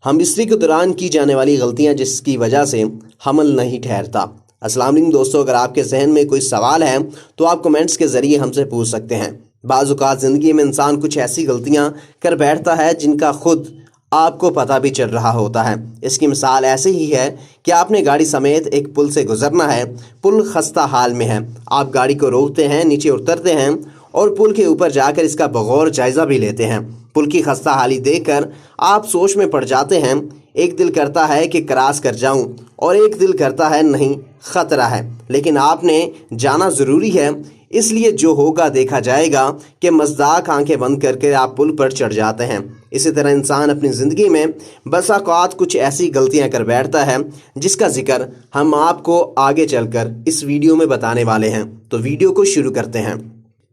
हम बस्तरी के दौरान की जाने वाली गलतियां जिसकी वजह से हमल नहीं ठहरता। अस्सलाम वालेकुम दोस्तों, अगर आपके जहन में कोई सवाल है तो आप कमेंट्स के ज़रिए हमसे पूछ सकते हैं। बाज़ औक़ात ज़िंदगी में इंसान कुछ ऐसी गलतियां कर बैठता है जिनका खुद आपको पता भी चल रहा होता है। इसकी मिसाल ऐसे ही है कि आपने गाड़ी समेत एक पुल से गुजरना है। पुल खस्ता हाल में है। आप गाड़ी को रोकते हैं, नीचे उतरते हैं और पुल के ऊपर जाकर इसका बगौर जायज़ा भी लेते हैं। पुल की खस्ता हाली देखकर आप सोच में पड़ जाते हैं। एक दिल करता है कि क्रॉस कर जाऊं और एक दिल करता है नहीं, ख़तरा है, लेकिन आपने जाना ज़रूरी है, इसलिए जो होगा देखा जाएगा कि मज़ाक आंखें बंद करके आप पुल पर चढ़ जाते हैं। इसी तरह इंसान अपनी ज़िंदगी में बसा औक़ात कुछ ऐसी गलतियां कर बैठता है जिसका जिक्र हम आपको आगे चलकर इस वीडियो में बताने वाले हैं। तो वीडियो को शुरू करते हैं।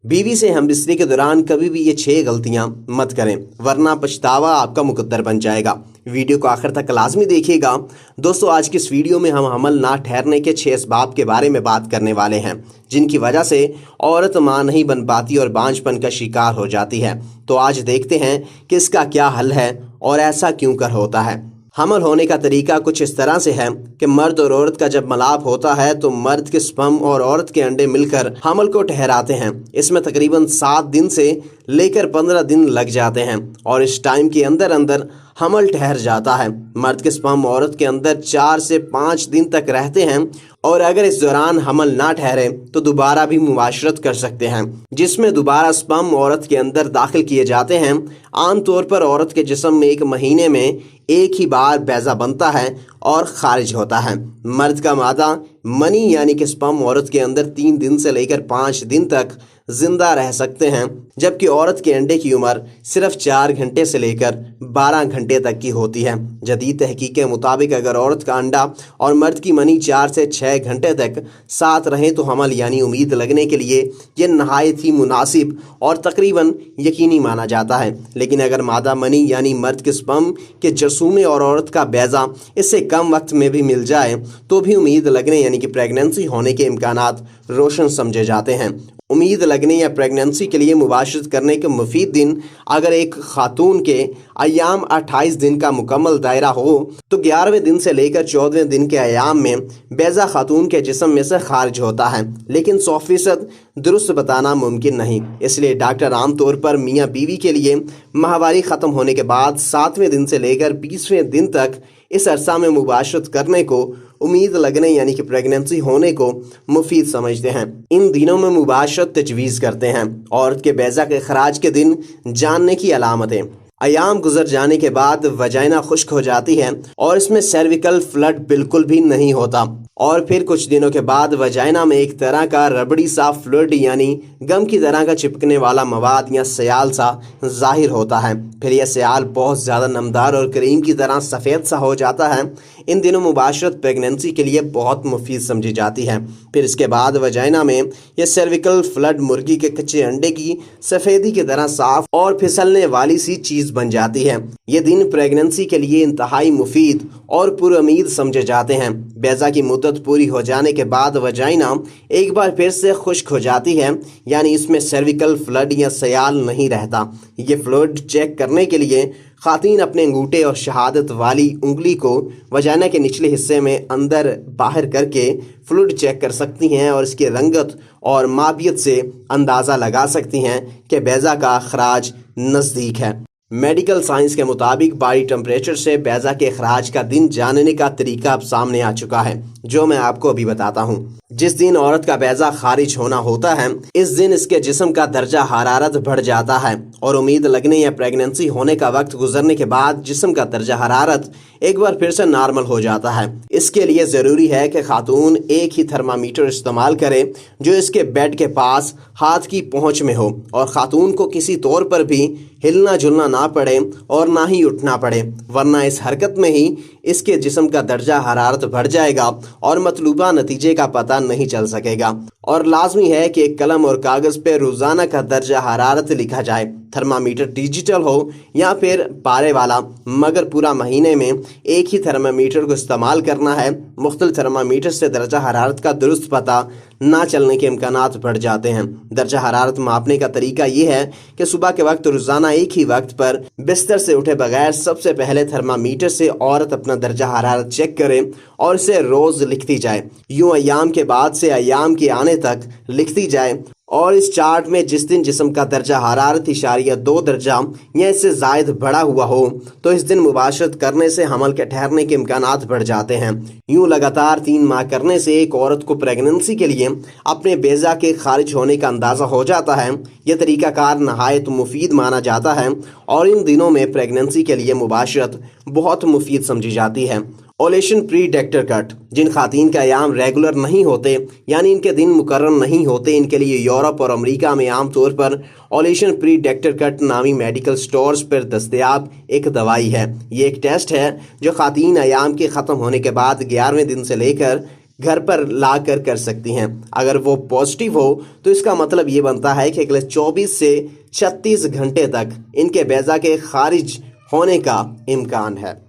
बीवी से हम बिस्तरी के दौरान कभी भी ये 6 गलतियां मत करें, वरना पछतावा आपका मुकद्दर बन जाएगा। वीडियो को आखिर तक लाजमी देखिएगा। दोस्तों, आज की इस वीडियो में हम हमल ना ठहरने के 6 असबाब के बारे में बात करने वाले हैं जिनकी वजह से औरत माँ नहीं बन पाती और बांझपन का शिकार हो जाती है। तो आज देखते हैं कि इसका क्या हल है और ऐसा क्यों कर होता है। हमल होने का तरीका कुछ इस तरह से है कि मर्द और औरत का जब मिलाप होता है तो मर्द के स्पर्म और औरत के अंडे मिलकर हमल को ठहराते हैं। इसमें तकरीबन 7 दिन से लेकर 15 दिन लग जाते हैं और इस टाइम के अंदर अंदर हमल ठहर जाता है। मर्द के स्पर्म औरत के अंदर 4 से 5 दिन तक रहते हैं और अगर इस दौरान हमल ना ठहरे तो दोबारा भी मुबाशरत कर सकते हैं, जिसमें दोबारा स्पर्म औरत के अंदर दाखिल किए जाते हैं। आमतौर पर औरत के जिस्म में 1 महीने में एक ही बार बैज़ा बनता है और खारिज होता है। मर्द का मादा मनी यानी कि स्पर्म औरत के अंदर 3 दिन से लेकर 5 दिन तक जिंदा रह सकते हैं, जबकि औरत के अंडे की उम्र सिर्फ 4 घंटे से लेकर 12 घंटे तक की होती है। जदीद तहकीक के मुताबिक अगर औरत का अंडा और मर्द की मनी 4 से 6 घंटे तक साथ रहें तो हमल यानी उम्मीद लगने के लिए ये नहायत ही मुनासिब और तकरीबन यकीनी माना जाता है। लेकिन अगर मादा मनी यानी मर्द के स्पर्म के जरसूमे और औरत का बैज़ा इससे कम वक्त में भी मिल जाए तो भी उम्मीद लगने यानी कि प्रेगनेंसी होने के इम्कानात रोशन समझे जाते हैं। उम्मीद लगने या प्रेगनेंसी के लिए मुबाशरत करने के मुफीद दिन अगर एक खातून के अयाम 28 दिन का मुकम्मल दायरा हो तो 11वें दिन से लेकर 14वें दिन के अयाम में बैज़ा खातून के जिस्म में से खारिज होता है, लेकिन 100% दुरुस्त बताना मुमकिन नहीं। इसलिए डॉक्टर आमतौर पर मियाँ बीवी के लिए माहवारी ख़त्म होने के बाद 7वें दिन से लेकर 20वें दिन तक इस अरसा में मुबाशरत करने को उम्मीद लगने यानी कि प्रेगनेंसी होने को मुफीद समझते हैं। इन दिनों में मुबाशरत तजवीज़ करते हैं। औरत के बैज़ा के खराज के दिन जानने की अलामतें। अयाम गुजर जाने के बाद वजाइना खुश्क हो जाती है और इसमें सर्विकल फ्लड बिल्कुल भी नहीं होता और फिर कुछ दिनों के बाद वजाइना में एक तरह का रबड़ी सा फ्लूइड यानी गम की तरह का चिपकने वाला मवाद या सयाल सा जाहिर होता है। फिर यह सयाल बहुत ज़्यादा नमदार और क्रीम की तरह सफ़ेद सा हो जाता है। इन दिनों मुबाशरत प्रेगनेंसी के लिए बहुत मुफीद समझी जाती है। फिर इसके बाद वजाइना में यह सर्विकल फ्लड मुर्गी के कच्चे अंडे की सफ़ेदी की तरह साफ और फिसलने वाली सी चीज़ बन जाती है। ये दिन प्रेगनेंसी के लिए इंतहाई मुफीद और पुरुमीद समझे जाते हैं। बैज़ा की मुद्दत पूरी हो जाने के बाद वजाइना एक बार फिर से खुश्क हो जाती है, यानी इसमें सर्विकल फ्लड या सयाल नहीं रहता। ये फ्लूइड चेक करने के लिए खातून अपने अंगूठे और शहादत वाली उंगली को वजाइना के निचले हिस्से में अंदर बाहर करके फ्लूइड चेक कर सकती हैं और इसकी रंगत और मापियत से अंदाज़ा लगा सकती हैं कि बैज़ा का अखराज नज़दीक है। मेडिकल साइंस के मुताबिक बॉडी टेम्परेचर से बैज़ा के अखराज का दिन जानने का तरीका अब सामने आ चुका है, जो मैं आपको अभी बताता हूँ। जिस दिन औरत का बैज़ा खारिज होना होता है, इस दिन इसके जिस्म का दर्जा हरारत बढ़ जाता है और उम्मीद लगने या प्रेगनेंसी होने का वक्त गुजरने के बाद जिस्म का दर्जा हरारत एक बार फिर से नॉर्मल हो जाता है। इसके लिए ज़रूरी है कि खातून एक ही थर्मामीटर इस्तेमाल करे जो इसके बेड के पास हाथ की पहुँच में हो और ख़ातून को किसी तौर पर भी हिलना जुलना ना पड़े और ना ही उठना पड़े, वरना इस हरकत में ही इसके जिस्म का दर्जा हरारत बढ़ जाएगा और मतलूबा नतीजे का पता नहीं चल सकेगा। और लाजमी है कि एक कलम और कागज़ पे रोज़ाना का दर्जा हरारत लिखा जाए थर्मामीटर डिजिटल हो या फिर पारे वाला, मगर पूरा महीने में एक ही थर्मामीटर को इस्तेमाल करना है। मुख्तलिफ थर्मामीटर से दर्जा हरारत का दुरुस्त पता ना चलने के इम्कानात बढ़ जाते हैं। दर्जा हरारत मापने का तरीका ये है कि सुबह के वक्त रोज़ाना एक ही वक्त पर बिस्तर से उठे बगैर सबसे पहले थर्मामीटर से औरत अपना दर्जा हरारत चेक करे और इसे रोज़ लिखती जाए। यूं अयाम के बाद से अयाम के आने तक लिखती जाए और इस चार्ट में जिस दिन जिस्म का दर्जा हरारत इशारिया 2 दर्जा या इससे ज़ायद बढ़ा हुआ हो तो इस दिन मुबाशरत करने से हमल के ठहरने के इम्कानात बढ़ जाते हैं। यूं लगातार 3 माह करने से एक औरत को प्रेगनेंसी के लिए अपने बेजा के खारिज होने का अंदाज़ा हो जाता है। यह तरीक़ाकार नहायत मुफीद माना जाता है और इन दिनों में प्रेगनेंसी के लिए मुबाशरत बहुत मुफीद समझी जाती है। ओलेशन प्री डेक्टर कट, जिन खातीन के अयाम रेगुलर नहीं होते यानी इनके दिन मुकर्रर नहीं होते, इनके लिए यूरोप और अमेरिका में आम तौर पर ओलेशन प्री डेक्टर कट नामी मेडिकल स्टोर्स पर दस्तयाब एक दवाई है। ये एक टेस्ट है जो खातीन अयाम के ख़त्म होने के बाद 11वें दिन से लेकर घर पर ला कर सकती हैं। अगर वो पॉजिटिव हो तो इसका मतलब ये बनता है कि अगले 24 से 36 घंटे तक इनके बेजा के खारिज होने का इम्कान है।